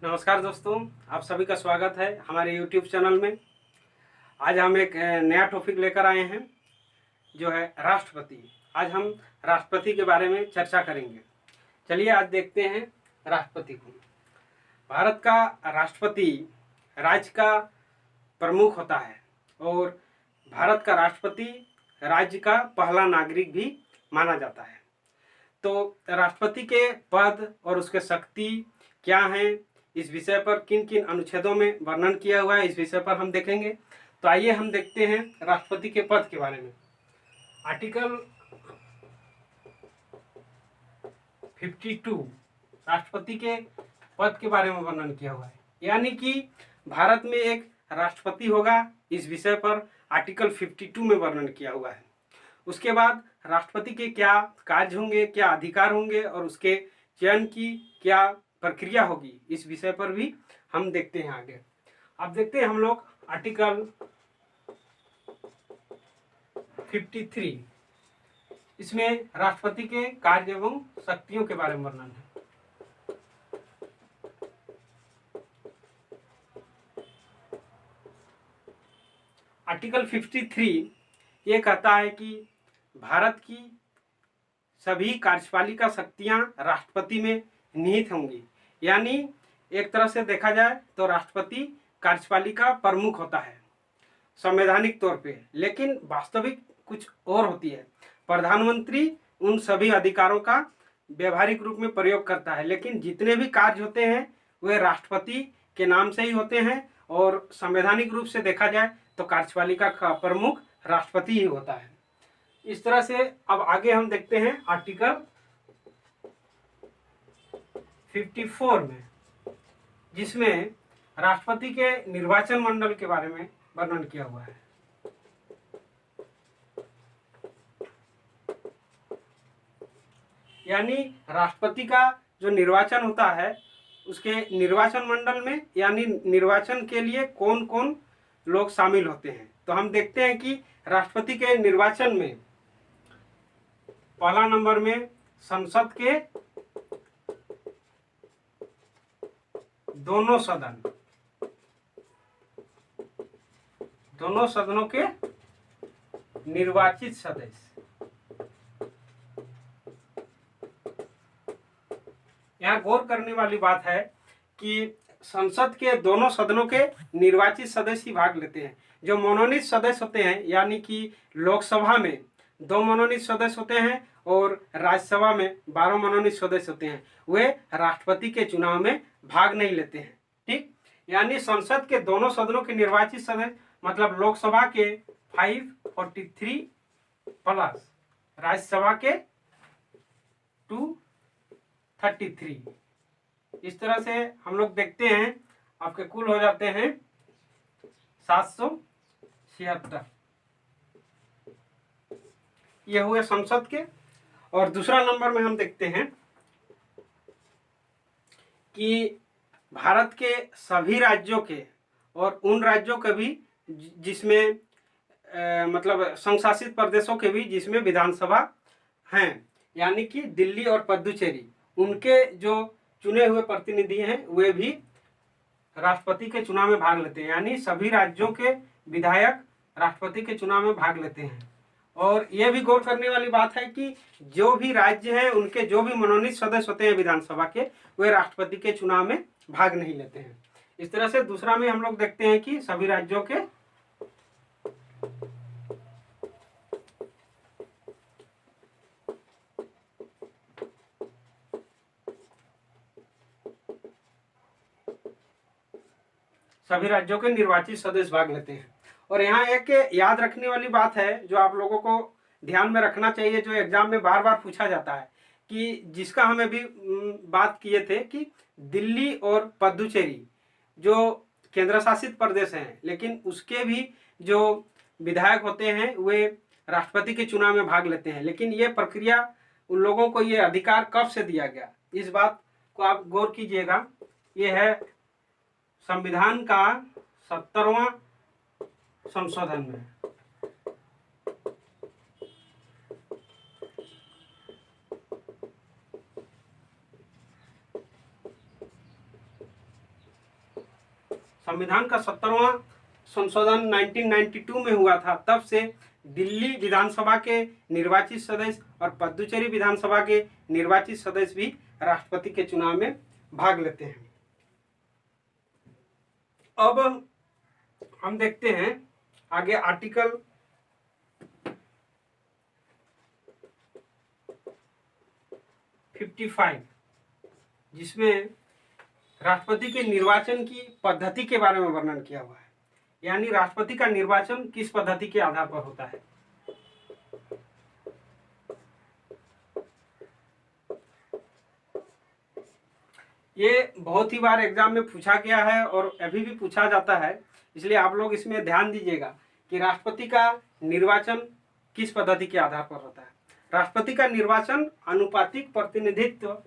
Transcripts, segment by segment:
नमस्कार दोस्तों, आप सभी का स्वागत है हमारे YouTube चैनल में। आज हम एक नया टॉपिक लेकर आए हैं जो है राष्ट्रपति। आज हम राष्ट्रपति के बारे में चर्चा करेंगे। चलिए आज देखते हैं राष्ट्रपति को। भारत का राष्ट्रपति राज्य का प्रमुख होता है और भारत का राष्ट्रपति राज्य का पहला नागरिक भी माना जाता है। तो राष्ट्रपति के पद और उसके शक्ति क्या हैं, इस विषय पर किन किन अनुच्छेदों में वर्णन किया हुआ है, इस विषय पर हम देखेंगे। तो आइए हम देखते हैं राष्ट्रपति के पद के बारे में। आर्टिकल 52 राष्ट्रपति के पद के बारे में वर्णन किया हुआ है, यानी कि भारत में एक राष्ट्रपति होगा, इस विषय पर आर्टिकल 52 में वर्णन किया हुआ है। उसके बाद राष्ट्रपति के क्या कार्य होंगे, क्या अधिकार होंगे और उसके चयन की क्या प्रक्रिया होगी, इस विषय पर भी हम देखते हैं आगे। अब देखते हैं हम लोग आर्टिकल 53। इसमें राष्ट्रपति के कार्य एवं शक्तियों के बारे में वर्णन है। आर्टिकल 53 ये कहता है कि भारत की सभी कार्यपालिका शक्तियां राष्ट्रपति में निहित होंगी, यानी एक तरह से देखा जाए तो राष्ट्रपति कार्यपालिका प्रमुख होता है संवैधानिक तौर पे, लेकिन वास्तविक कुछ और होती है। प्रधानमंत्री उन सभी अधिकारों का व्यवहारिक रूप में प्रयोग करता है, लेकिन जितने भी कार्य होते हैं वे राष्ट्रपति के नाम से ही होते हैं और संवैधानिक रूप से देखा जाए तो कार्यपालिका का प्रमुख राष्ट्रपति ही होता है। इस तरह से अब आगे हम देखते हैं आर्टिकल 54 में, जिसमें राष्ट्रपति के निर्वाचन मंडल के बारे में वर्णन किया हुआ है। यानी राष्ट्रपति का जो निर्वाचन होता है उसके निर्वाचन मंडल में, यानी निर्वाचन के लिए कौन कौन लोग शामिल होते हैं। तो हम देखते हैं कि राष्ट्रपति के निर्वाचन में पहला नंबर में संसद के दोनों सदनों के निर्वाचित सदस्य। यहाँ गौर करने वाली बात है कि संसद के दोनों सदनों के निर्वाचित सदस्य भाग लेते हैं। जो मनोनीत सदस्य होते हैं, यानी कि लोकसभा में 2 मनोनीत सदस्य होते हैं और राज्यसभा में 12 मनोनीत सदस्य होते हैं, वे राष्ट्रपति के चुनाव में भाग नहीं लेते हैं। ठीक, यानी संसद के दोनों सदनों के निर्वाचित सदस्य मतलब लोकसभा के 543 प्लस राज्यसभा के 233। इस तरह से हम लोग देखते हैं आपके कुल हो जाते हैं 776। ये हुए संसद के। और दूसरा नंबर में हम देखते हैं कि भारत के सभी राज्यों के और उन राज्यों के भी जिसमें मतलब संघ शासित प्रदेशों के भी जिसमें विधानसभा हैं, यानी कि दिल्ली और पुडुचेरी, उनके जो चुने हुए प्रतिनिधि हैं वे भी राष्ट्रपति के चुनाव में भाग लेते हैं। यानी सभी राज्यों के विधायक राष्ट्रपति के चुनाव में भाग लेते हैं। और यह भी गौर करने वाली बात है कि जो भी राज्य हैं उनके जो भी मनोनीत सदस्य होते हैं विधानसभा के, वे राष्ट्रपति के चुनाव में भाग नहीं लेते हैं। इस तरह से दूसरा में हम लोग देखते हैं कि सभी राज्यों के निर्वाचित सदस्य भाग लेते हैं। और यहाँ एक याद रखने वाली बात है जो आप लोगों को ध्यान में रखना चाहिए, जो एग्जाम में बार बार पूछा जाता है, कि जिसका हम अभी बात किए थे कि दिल्ली और पुडुचेरी जो केंद्र शासित प्रदेश हैं, लेकिन उसके भी जो विधायक होते हैं वे राष्ट्रपति के चुनाव में भाग लेते हैं। लेकिन ये प्रक्रिया, उन लोगों को ये अधिकार कब से दिया गया, इस बात को आप गौर कीजिएगा। ये है संविधान का 70वां संशोधन में। संविधान का 70वां संशोधन 1992 में हुआ था, तब से दिल्ली विधानसभा के निर्वाचित सदस्य और पुडुचेरी विधानसभा के निर्वाचित सदस्य भी राष्ट्रपति के चुनाव में भाग लेते हैं। अब हम देखते हैं आगे आर्टिकल 55, जिसमें राष्ट्रपति के निर्वाचन की पद्धति के बारे में वर्णन किया हुआ है, यानी राष्ट्रपति का निर्वाचन किस पद्धति के आधार पर होता है। ये बहुत ही बार एग्जाम में पूछा गया है और अभी भी पूछा जाता है, इसलिए आप लोग इसमें ध्यान दीजिएगा कि राष्ट्रपति का निर्वाचन किस पद्धति के आधार पर होता है। राष्ट्रपति का निर्वाचन आनुपातिक प्रतिनिधित्व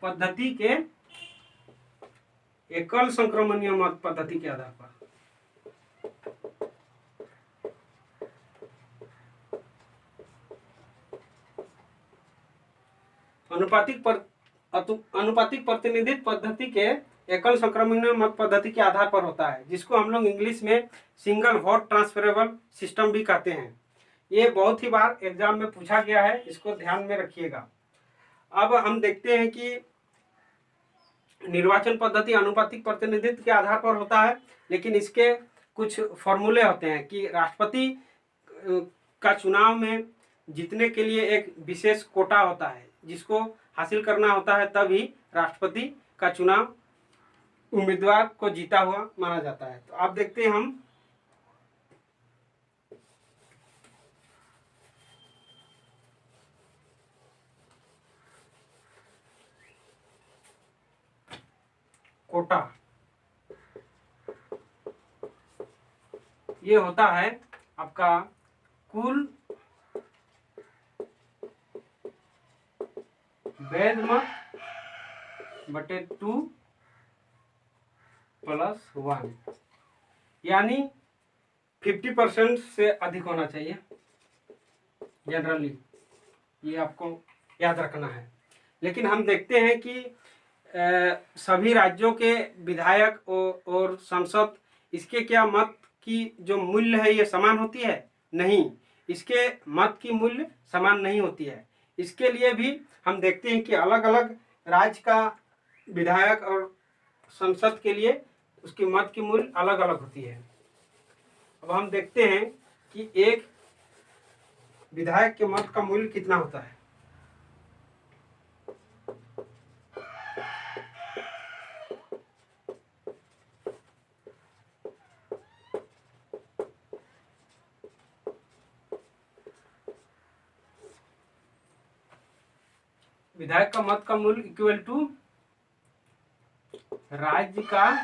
पद्धति के एकल संक्रमणीय मत पद्धति के आधार पर। अनुपातिक प्रतिनिधित्व पद्धति के एकल संक्रमणीय मत पद्धति के आधार पर होता है, जिसको हम लोग इंग्लिश में सिंगल वोट ट्रांसफरेबल सिस्टम भी कहते हैं। ये बहुत ही बार एग्जाम में पूछा गया है, इसको ध्यान में रखिएगा। अब हम देखते हैं कि निर्वाचन पद्धति अनुपातिक प्रतिनिधित्व के आधार पर होता है, लेकिन इसके कुछ फॉर्मूले होते हैं कि राष्ट्रपति का चुनाव में जीतने के लिए एक विशेष कोटा होता है, जिसको हासिल करना होता है, तभी राष्ट्रपति का चुनाव उम्मीदवार को जीता हुआ माना जाता है। तो आप देखते हैं हम कोटा, ये होता है आपका कुल वैध मत बटे 2+1, यानी 50% से अधिक होना चाहिए जनरली, ये आपको याद रखना है। लेकिन हम देखते हैं कि सभी राज्यों के विधायक और संसद, इसके क्या मत की जो मूल्य है ये समान होती है? नहीं, इसके मत की मूल्य समान नहीं होती है। इसके लिए भी हम देखते हैं कि अलग अलग राज्य का विधायक और संसद के लिए उसकी मत की मूल्य अलग अलग होती है। अब हम देखते हैं कि एक विधायक के मत का मूल्य कितना होता है। विधायक का मत का मूल्य इक्वल टू राज्य का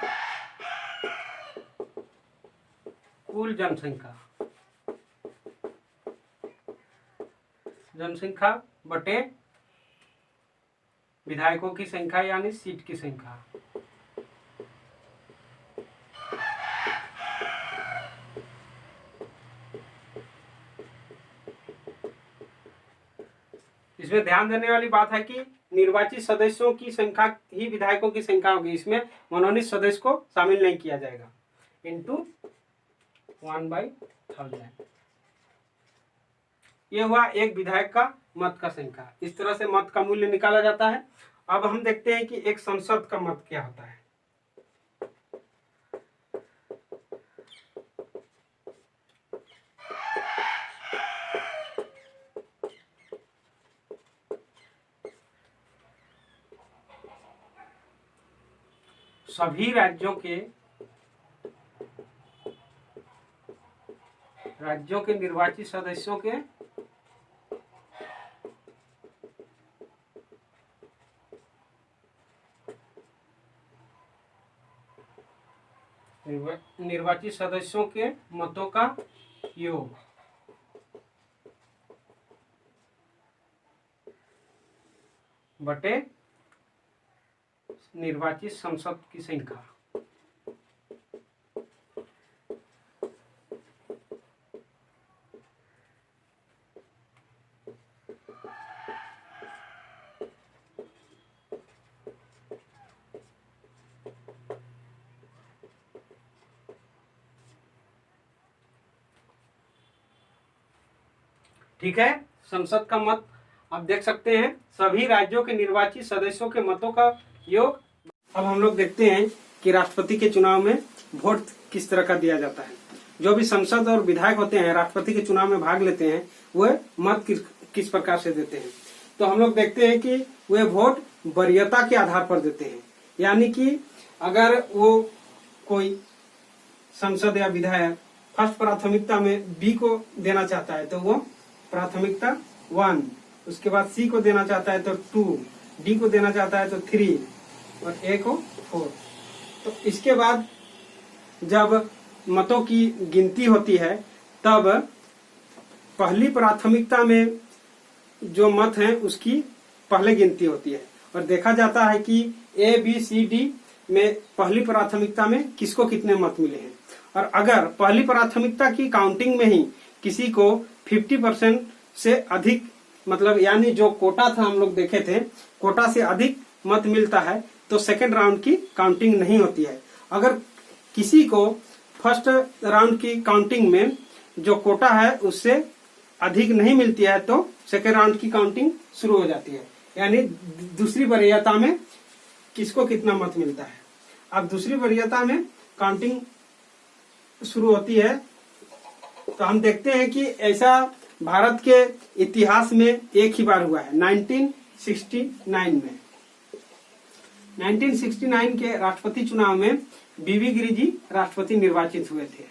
कुल जनसंख्या बटे विधायकों की संख्या, यानी सीट की संख्या। इसमें ध्यान देने वाली बात है कि निर्वाचित सदस्यों की संख्या ही विधायकों की संख्या होगी, इसमें मनोनीत सदस्य को शामिल नहीं किया जाएगा। इंटू 1/1000, ये हुआ एक विधायक का मत का संख्या। इस तरह से मत का मूल्य निकाला जाता है। अब हम देखते हैं कि एक संसद का मत क्या होता है। सभी राज्यों के निर्वाचित सदस्यों के मतों का योग बटे निर्वाचित संसद की संख्या। ठीक है। संसद का मत आप देख सकते हैं, सभी राज्यों के निर्वाचित सदस्यों के मतों का योग। अब हम लोग देखते हैं कि राष्ट्रपति के चुनाव में वोट किस तरह का दिया जाता है। जो भी संसद और विधायक होते हैं, राष्ट्रपति के चुनाव में भाग लेते हैं, वह मत किस प्रकार से देते हैं। तो हम लोग देखते हैं कि वे वोट वरीयता के आधार पर देते हैं। यानी कि अगर वो कोई संसद या विधायक फर्स्ट प्राथमिकता में बी को देना चाहता है तो वो प्राथमिकता 1, उसके बाद सी को देना चाहता है तो 2, डी को देना चाहता है तो 3 और ए को 4। तो इसके बाद जब मतों की गिनती होती है तब पहली प्राथमिकता में जो मत हैं उसकी पहले गिनती होती है और देखा जाता है कि ए बी सी डी में पहली प्राथमिकता में किसको कितने मत मिले हैं। और अगर पहली प्राथमिकता की काउंटिंग में ही किसी को 50% से अधिक, मतलब यानी जो कोटा था, हम लोग देखे थे, कोटा से अधिक मत मिलता है तो सेकेंड राउंड की काउंटिंग नहीं होती है। अगर किसी को फर्स्ट राउंड की काउंटिंग में जो कोटा है उससे अधिक नहीं मिलती है तो सेकेंड राउंड की काउंटिंग शुरू हो जाती है। यानी दूसरी वरीयता में किसको कितना मत मिलता है। अब दूसरी वरीयता में काउंटिंग शुरू होती है तो हम देखते हैं कि ऐसा भारत के इतिहास में एक ही बार हुआ है, 1969 में। 1969 के राष्ट्रपति चुनाव में बीबी गिरी जी राष्ट्रपति निर्वाचित हुए थे।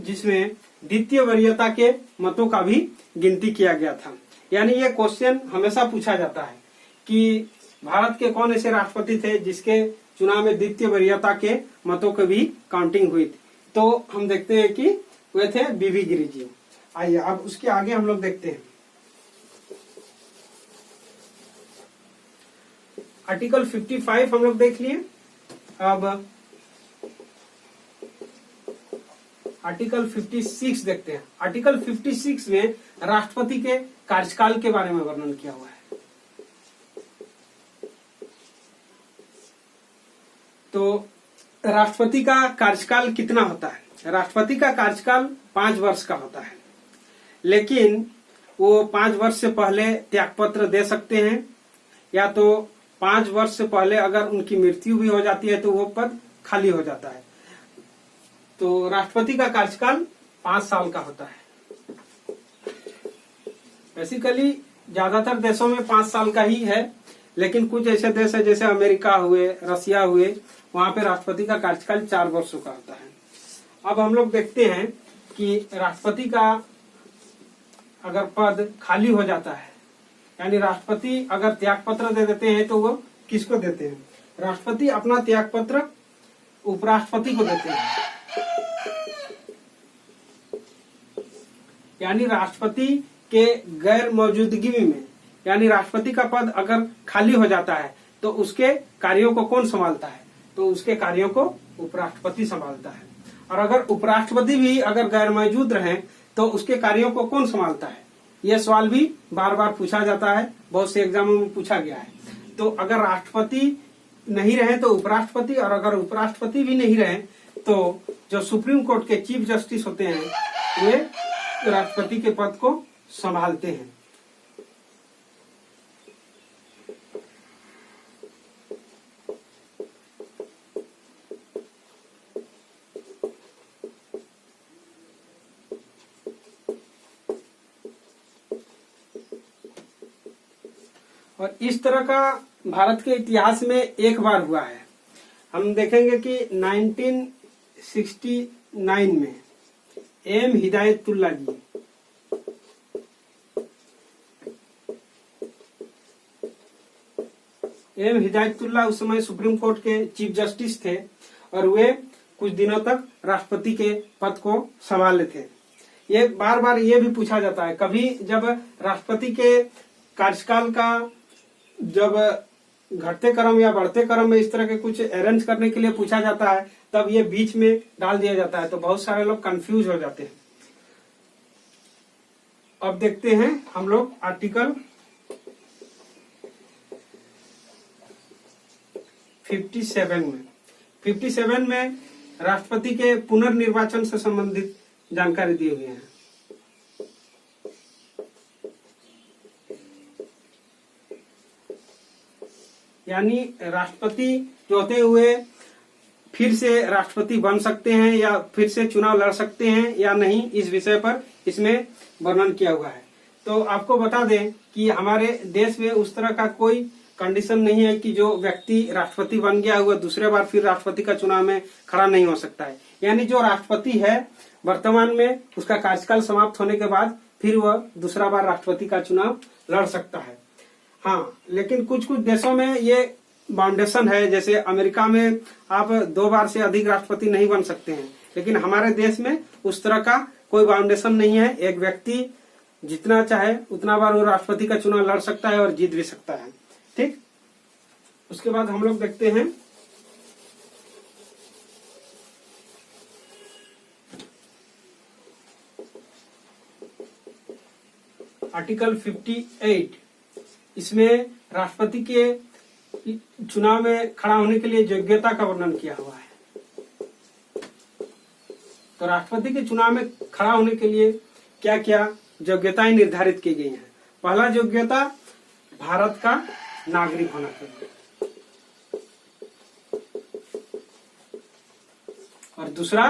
जिसमें द्वितीय वरीयता के मतों का भी गिनती किया गया था। यानी ये क्वेश्चन हमेशा पूछा जाता है कि भारत के कौन ऐसे राष्ट्रपति थे जिसके चुनाव में द्वितीय वरीयता के मतों की भी काउंटिंग हुई थी। तो हम देखते हैं कि वे थे बीबी गिरी जी। आइए अब उसके आगे हम लोग देखते हैं आर्टिकल 55 हम लोग देख लिए। अब आर्टिकल 56 देखते हैं। आर्टिकल 56 में राष्ट्रपति के कार्यकाल के बारे में वर्णन किया हुआ है। तो राष्ट्रपति का कार्यकाल कितना होता है? राष्ट्रपति का कार्यकाल 5 वर्ष का होता है, लेकिन वो 5 वर्ष से पहले त्यागपत्र दे सकते हैं या तो 5 वर्ष से पहले अगर उनकी मृत्यु भी हो जाती है तो वो पद खाली हो जाता है। तो राष्ट्रपति का कार्यकाल 5 साल का होता है। बेसिकली ज्यादातर देशों में 5 साल का ही है, लेकिन कुछ ऐसे देश है जैसे अमेरिका हुए, रसिया हुए, वहां पे राष्ट्रपति का कार्यकाल 4 वर्षों का होता है। अब हम लोग देखते हैं कि राष्ट्रपति का अगर पद खाली हो जाता है, यानी राष्ट्रपति अगर त्यागपत्र दे देते हैं तो वो किसको देते हैं? राष्ट्रपति अपना त्यागपत्र उपराष्ट्रपति को देते हैं। यानी राष्ट्रपति के गैर मौजूदगी में, यानी राष्ट्रपति का पद अगर खाली हो जाता है तो उसके कार्यों को कौन संभालता है? तो उसके कार्यों को उपराष्ट्रपति संभालता है। और अगर उपराष्ट्रपति भी अगर गैर मौजूद रहे तो उसके कार्यों को कौन संभालता है? यह सवाल भी बार बार पूछा जाता है, बहुत से एग्जामों में पूछा गया है। तो अगर राष्ट्रपति नहीं रहे तो उपराष्ट्रपति, और अगर उपराष्ट्रपति भी नहीं रहे तो जो सुप्रीम कोर्ट के चीफ जस्टिस होते हैं वे राष्ट्रपति के पद को संभालते हैं। और इस तरह का भारत के इतिहास में एक बार हुआ है। हम देखेंगे कि 1969 में एम हिदायतुल्ला जी उस समय सुप्रीम कोर्ट के चीफ जस्टिस थे और वे कुछ दिनों तक राष्ट्रपति के पद को संभाले थे। ये बार बार ये भी पूछा जाता है, कभी जब राष्ट्रपति के कार्यकाल का जब घटते क्रम या बढ़ते क्रम में इस तरह के कुछ अरेंज करने के लिए पूछा जाता है तब ये बीच में डाल दिया जाता है, तो बहुत सारे लोग कंफ्यूज हो जाते हैं। अब देखते हैं हम लोग आर्टिकल 57 में। 57 में राष्ट्रपति के पुनर्निर्वाचन से संबंधित जानकारी दिए हुए हैं। यानी राष्ट्रपति जो होते हुए फिर से राष्ट्रपति बन सकते हैं या फिर से चुनाव लड़ सकते हैं या नहीं, इस विषय पर इसमें वर्णन किया हुआ है। तो आपको बता दें कि हमारे देश में उस तरह का कोई कंडीशन नहीं है कि जो व्यक्ति राष्ट्रपति बन गया हुआ दूसरे बार फिर राष्ट्रपति का चुनाव में खड़ा नहीं हो सकता है। यानी जो राष्ट्रपति है वर्तमान में, उसका कार्यकाल समाप्त होने के बाद फिर वह दूसरा बार राष्ट्रपति का चुनाव लड़ सकता है। हाँ, लेकिन कुछ कुछ देशों में ये बाउंडेशन है, जैसे अमेरिका में आप 2 बार से अधिक राष्ट्रपति नहीं बन सकते हैं, लेकिन हमारे देश में उस तरह का कोई बाउंडेशन नहीं है। एक व्यक्ति जितना चाहे उतना बार वो राष्ट्रपति का चुनाव लड़ सकता है और जीत भी सकता है। ठीक, उसके बाद हम लोग देखते हैं आर्टिकल 58। इसमें राष्ट्रपति के चुनाव में खड़ा होने के लिए योग्यता का वर्णन किया हुआ है। तो राष्ट्रपति के चुनाव में खड़ा होने के लिए क्या क्या योग्यताएं निर्धारित की गई हैं। पहला योग्यता, भारत का नागरिक होना चाहिए, और दूसरा,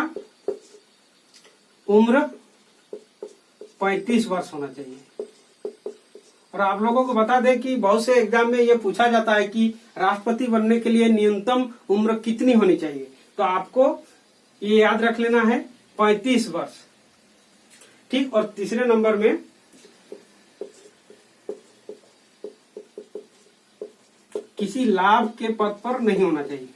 उम्र 35 वर्ष होना चाहिए। और आप लोगों को बता दें कि बहुत से एग्जाम में ये पूछा जाता है कि राष्ट्रपति बनने के लिए न्यूनतम उम्र कितनी होनी चाहिए। तो आपको ये याद रख लेना है 35 वर्ष। ठीक, और तीसरे नंबर में किसी लाभ के पद पर नहीं होना चाहिए।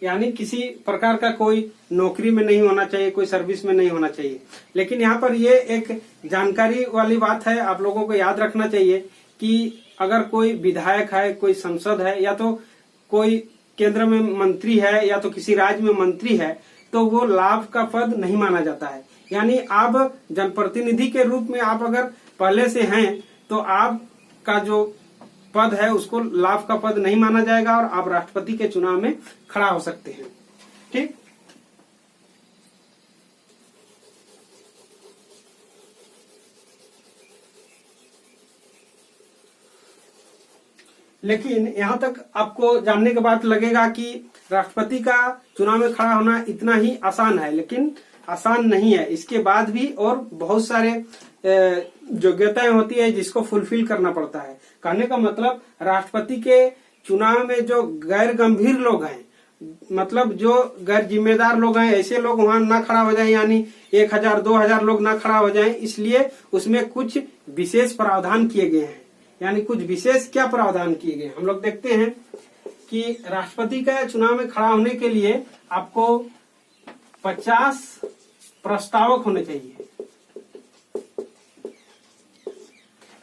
यानी किसी प्रकार का कोई नौकरी में नहीं होना चाहिए, कोई सर्विस में नहीं होना चाहिए। लेकिन यहाँ पर ये एक जानकारी वाली बात है, आप लोगों को याद रखना चाहिए कि अगर कोई विधायक है, कोई सांसद है, या तो कोई केंद्र में मंत्री है, या तो किसी राज्य में मंत्री है, तो वो लाभ का पद नहीं माना जाता है। यानी आप जनप्रतिनिधि के रूप में आप अगर पहले से हैं तो आपका जो पद है उसको लाभ का पद नहीं माना जाएगा और आप राष्ट्रपति के चुनाव में खड़ा हो सकते हैं। ठीक, लेकिन यहाँ तक आपको जानने के बाद लगेगा कि राष्ट्रपति का चुनाव में खड़ा होना इतना ही आसान है, लेकिन आसान नहीं है। इसके बाद भी और बहुत सारे योग्यताएं होती है जिसको फुलफिल करना पड़ता है। कहने का मतलब राष्ट्रपति के चुनाव में जो गैर गंभीर लोग हैं, मतलब जो गैर जिम्मेदार लोग हैं, ऐसे लोग वहां ना खड़ा हो जाएं, यानी 1000-2000 लोग ना खड़ा हो जाएं, इसलिए उसमें कुछ विशेष प्रावधान किए गए हैं। यानी कुछ विशेष क्या प्रावधान किए गए, हम लोग देखते हैं कि राष्ट्रपति का चुनाव में खड़ा होने के लिए आपको 50 प्रस्तावक होने चाहिए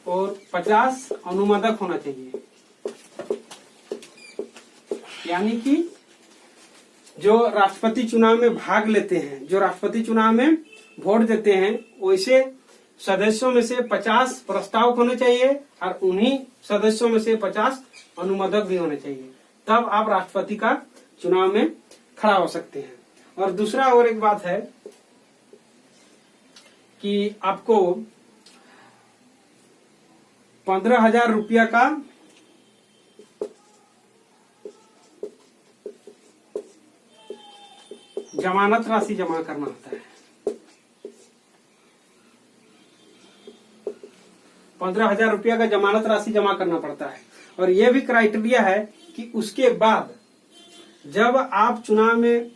और 50 अनुमोदक होना चाहिए। यानी कि जो राष्ट्रपति चुनाव में भाग लेते हैं, जो राष्ट्रपति चुनाव में वोट देते हैं, वैसे सदस्यों में से 50 प्रस्तावक होने चाहिए और उन्हीं सदस्यों में से 50 अनुमोदक भी होने चाहिए। तब आप राष्ट्रपति का चुनाव में खड़ा हो सकते हैं। और दूसरा और एक बात है कि आपको 15,000 रुपया का जमानत राशि जमा करना होता है। 15,000 रुपया का जमानत राशि जमा करना पड़ता है। और यह भी क्राइटेरिया है कि उसके बाद जब आप चुनाव में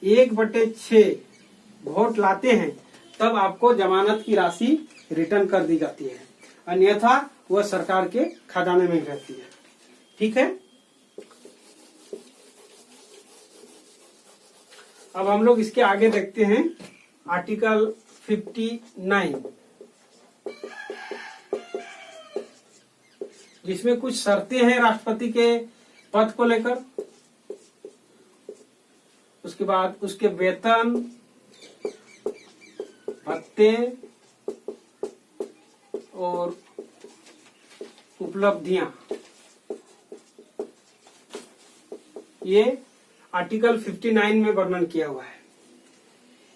1/6 वोट लाते हैं तब आपको जमानत की राशि रिटर्न कर दी जाती है, अन्यथा वह सरकार के खजाने में रहती है। ठीक है, अब हम लोग इसके आगे देखते हैं आर्टिकल 59, जिसमें कुछ शर्तें हैं राष्ट्रपति के पद को लेकर। उसके बाद उसके वेतन, भत्ते और उपलब्धियां, ये आर्टिकल 59 में वर्णन किया हुआ है।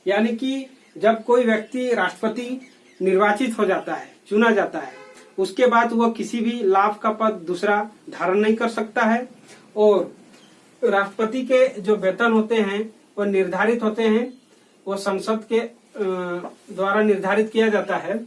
यानी कि जब कोई व्यक्ति राष्ट्रपति निर्वाचित हो जाता है, चुना जाता है, उसके बाद वह किसी भी लाभ का पद दूसरा धारण नहीं कर सकता है और राष्ट्रपति के जो वेतन होते हैं वो निर्धारित होते हैं, वो संसद के द्वारा निर्धारित किया जाता है।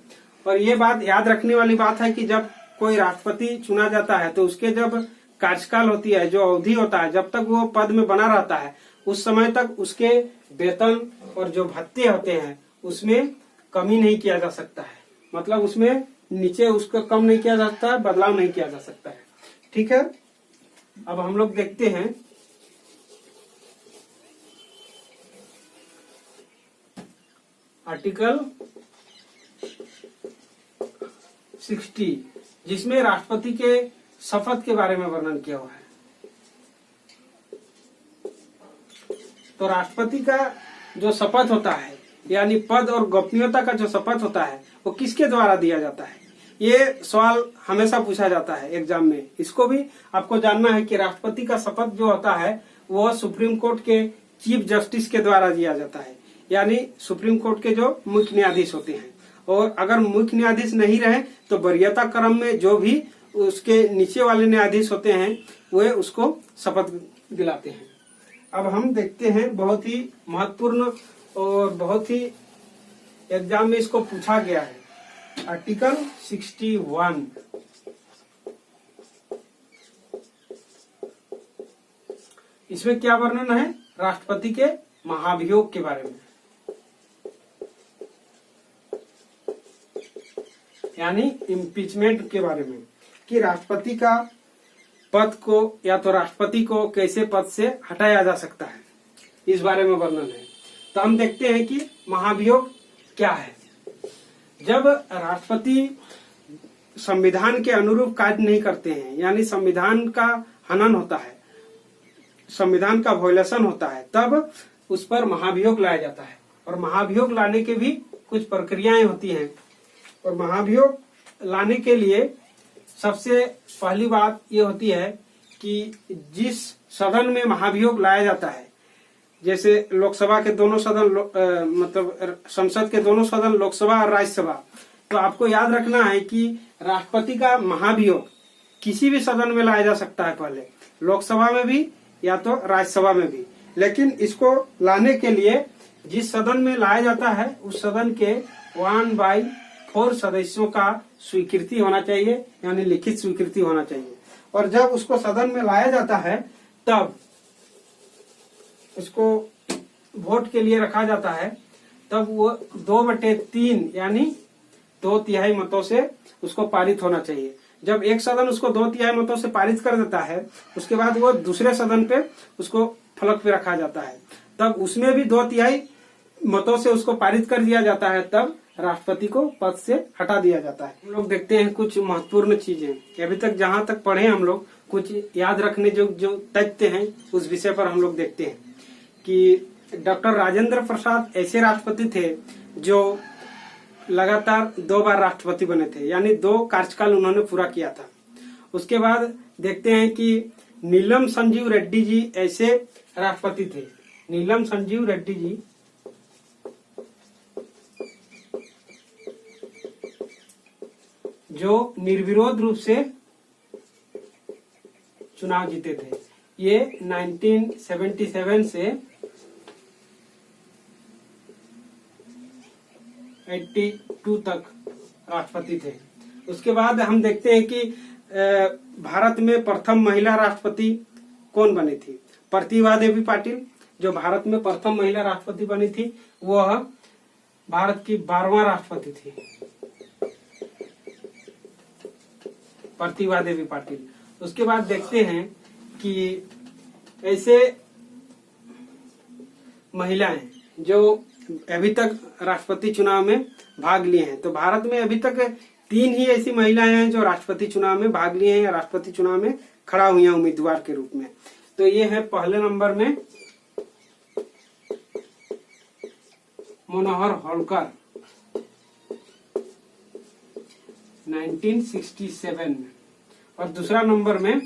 और ये बात याद रखने वाली बात है कि जब कोई राष्ट्रपति चुना जाता है तो उसके जब कार्यकाल होती है, जो अवधि होता है, जब तक वो पद में बना रहता है उस समय तक उसके वेतन और जो भत्ते होते हैं उसमें कमी नहीं किया जा सकता है, मतलब उसमें नीचे उसका कम नहीं किया जा सकता है, बदलाव नहीं किया जा सकता है। ठीक है, अब हम लोग देखते हैं आर्टिकल 60, जिसमें राष्ट्रपति के शपथ के बारे में वर्णन किया हुआ है। तो राष्ट्रपति का जो शपथ होता है, यानी पद और गोपनीयता का जो शपथ होता है, वो किसके द्वारा दिया जाता है? ये सवाल हमेशा पूछा जाता है एग्जाम में। इसको भी आपको जानना है कि राष्ट्रपति का शपथ जो होता है वो सुप्रीम कोर्ट के चीफ जस्टिस के द्वारा दिया जाता है, यानी सुप्रीम कोर्ट के जो मुख्य न्यायाधीश होते हैं। और अगर मुख्य न्यायाधीश नहीं रहे तो वरीयता क्रम में जो भी उसके नीचे वाले न्यायाधीश होते हैं वे उसको शपथ दिलाते हैं। अब हम देखते हैं, बहुत ही महत्वपूर्ण और बहुत ही एग्जाम में इसको पूछा गया है, आर्टिकल 61। इसमें क्या वर्णन है? राष्ट्रपति के महाभियोग के बारे में, यानी इम्पीचमेंट के बारे में, कि राष्ट्रपति का पद को या तो राष्ट्रपति को कैसे पद से हटाया जा सकता है, इस बारे में वर्णन है। तो हम देखते हैं कि महाभियोग क्या है। जब राष्ट्रपति संविधान के अनुरूप कार्य नहीं करते हैं, यानी संविधान का हनन होता है, संविधान का वायलेशन होता है, तब उस पर महाभियोग लाया जाता है। और महाभियोग लाने के भी कुछ प्रक्रियाएं होती हैं। और महाभियोग लाने के लिए सबसे पहली बात ये होती है कि जिस सदन में महाभियोग लाया जाता है, जैसे लोकसभा के दोनों सदन मतलब संसद के दोनों सदन लोकसभा और राज्यसभा, तो आपको याद रखना है कि राष्ट्रपति का महाभियोग किसी भी सदन में लाया जा सकता है, पहले लोकसभा में भी या तो राज्यसभा में भी। लेकिन इसको लाने के लिए जिस सदन में लाया जाता है उस सदन के 1/4 सदस्यों का स्वीकृति होना चाहिए, यानी लिखित स्वीकृति होना चाहिए। और जब उसको सदन में लाया जाता है तब उसको वोट के लिए रखा जाता है, तब वो 2/3 यानी 2/3 मतों से उसको पारित होना चाहिए। जब एक सदन उसको 2/3 मतों से पारित कर देता है, उसके बाद वो दूसरे सदन पे उसको फलक पे रखा जाता है, तब उसमें भी 2/3 मतों से उसको पारित कर दिया जाता है, तब राष्ट्रपति को पद से हटा दिया जाता है। हम लोग देखते हैं कुछ महत्वपूर्ण चीजें, अभी तक जहां तक पढ़े हम लोग, कुछ याद रखने जो तथ्य हैं उस विषय पर हम लोग देखते हैं कि डॉक्टर राजेंद्र प्रसाद ऐसे राष्ट्रपति थे जो लगातार 2 बार राष्ट्रपति बने थे, यानी 2 कार्यकाल उन्होंने पूरा किया था। उसके बाद देखते हैं कि नीलम संजीव रेड्डी जी ऐसे राष्ट्रपति थे। नीलम संजीव रेड्डी जी जो निर्विरोध रूप से चुनाव जीते थे। ये 1977 से 82 तक राष्ट्रपति थे। उसके बाद हम देखते हैं कि भारत में प्रथम महिला राष्ट्रपति कौन बनी थी? प्रतिभा देवी पाटिल, जो भारत में प्रथम महिला राष्ट्रपति बनी थी, वह भारत की 12वां राष्ट्रपति थी, प्रतिभा देवी पाटिल। उसके बाद देखते हैं कि ऐसे महिलाएं जो अभी तक राष्ट्रपति चुनाव में भाग लिए हैं। तो भारत में अभी तक 3 ही ऐसी महिलाएं हैं जो राष्ट्रपति चुनाव में भाग लिए हैं या राष्ट्रपति चुनाव में खड़ा हुई हैं उम्मीदवार के रूप में। तो ये है पहले नंबर में मनोहर होलकर 1967 में। और दूसरा नंबर में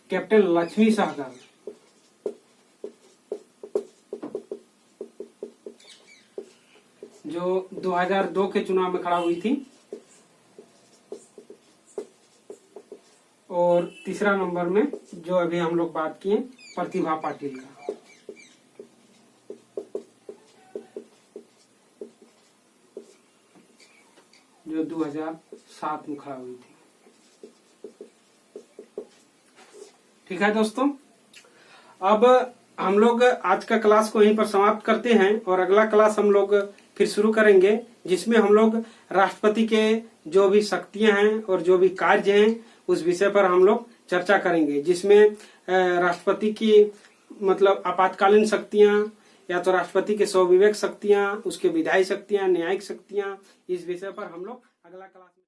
कैप्टन लक्ष्मी सहगल, जो 2002 के चुनाव में खड़ा हुई थी। और तीसरा नंबर में जो अभी हम लोग बात किए प्रतिभा पाटिल का, जो 2007 में खड़ा हुई थी। ठीक है दोस्तों, अब हम लोग आज का क्लास को यहीं पर समाप्त करते हैं और अगला क्लास हम लोग फिर शुरू करेंगे, जिसमें हम लोग राष्ट्रपति के जो भी शक्तियां हैं और जो भी कार्य हैं उस विषय पर हम लोग चर्चा करेंगे, जिसमें राष्ट्रपति की मतलब आपातकालीन शक्तियां या तो राष्ट्रपति के स्वविवेक शक्तियां, उसके विधायी शक्तियां, न्यायिक शक्तियां, इस विषय पर हम लोग अगला क्लास